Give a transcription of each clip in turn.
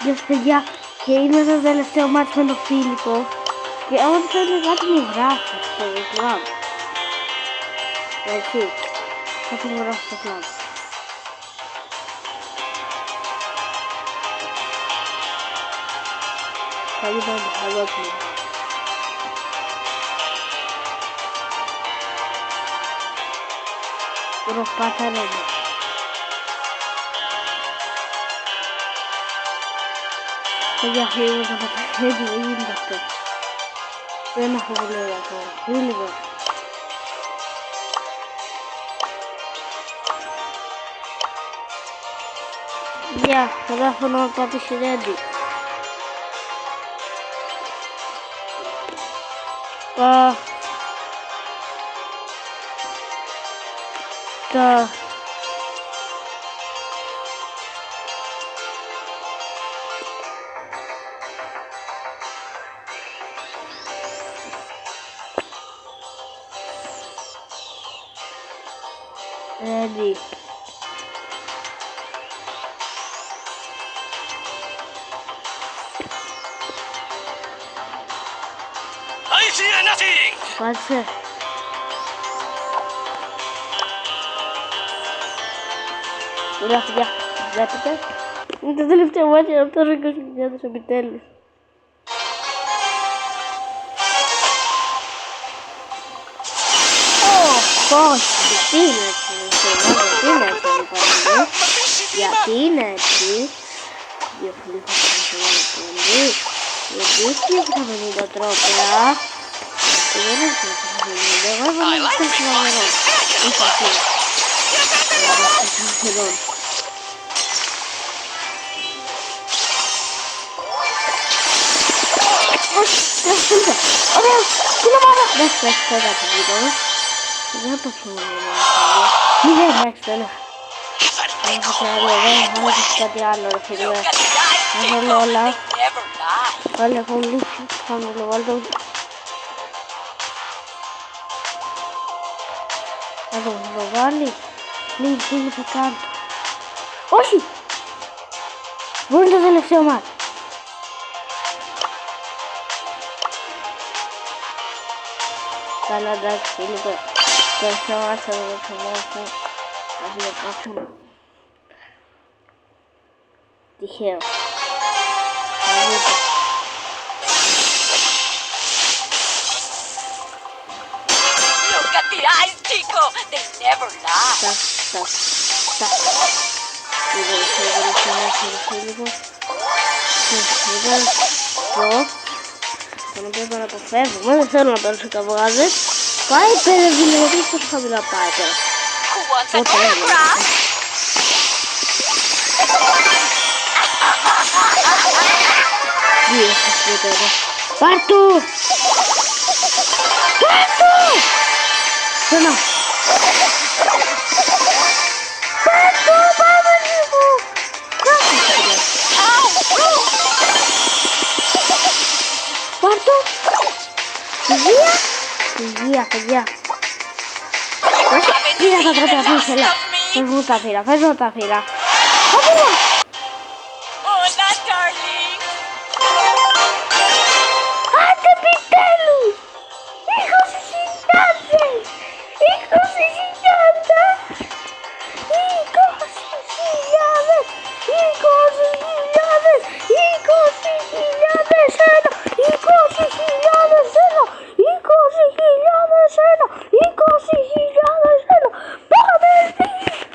Γεια παιδιά, και είμαι στο τελευταίο μάτι με τον Φίλιππο. Και όταν θέλει κάτι μου γράφει στο κλαμπ. Έτσι, κάτι μου γράφει στο κλαμπ. Καλή πάντα, αγάπη. Προπάταρε. Παιδιά, φίλοι, θα πατήσει, δεν γίνεται αυτό. Δεν έχω βουλεύει ακόμα. Λίγο. Γεια, θα δάχω να πατήσει ρέντι. Ready. I fear nothing. What's it? Βλέπετε. Είναι το τελευταίο μάτι από το 20.000 επιτέλους. Όχι, γιατί είναι έτσι, δύο φλίχα γιατί θα με τα τρόπια, δεν έχει εγώ έβαλα στο φλαγερό, όχι αυτό, όχι, ωραία, τι να πάρω, δεν θα τα βγει. Δεν το θυμάμαι. Μηδέν, εντάξει, τέλος. Δεν θα σε άλλο, δεν θα έχεις κάτι άλλο, ρε φίλε. Δεν θέλω όλα. Βάλε έχω λύσει, θα μου το βάλω. Θα το βάλει. Μην φύγει το κάτω. Όχι! Μπορεί το τελευταίο μάτι. Καλά, εντάξει, λοιπόν. Και αυτό άρχισα να το θυμάσαι. Ας το κάτσουμε. Τυχαίο. Look at the eyes, Chico. They never lie. Τον οποίο τον αποφεύγουμε, δεν θέλω να παίρνω σε καβγάζες. Πάει πέρα δηλαδή πόσο χαμηλά πάει τώρα. Πότε έγινε. Τι έχεις πει τώρα. Πάρ' του! Πάρ' του! Σένα. Πάρ' του, πάμε λίγο. Πάρ' του. Υγεία. Υγεία, παιδιά. Πήρα τα τρόπια αφήνεις, έλα. Φες μου τα πήρα, φες μου τα πήρα. Απήρα! Hola, darling. Άντε επιτέλους! 20.000! 20.000! 20.000! Πάμε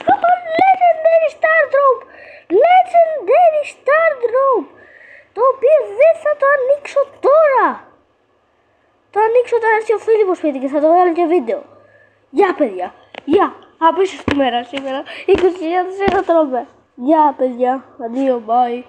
στο Legendary Star Drop! Legendary Star Drop! Το οποίο δεν θα το ανοίξω τώρα! Το ανοίξω όταν έρθει ο Φίλιππος σπίτι και θα το βγάλω και βίντεο. Γεια παιδιά! Γεια! Απίστευτη μέρα σήμερα! 20.000 ένα τρόπια! Γεια παιδιά! Αντίο, bye!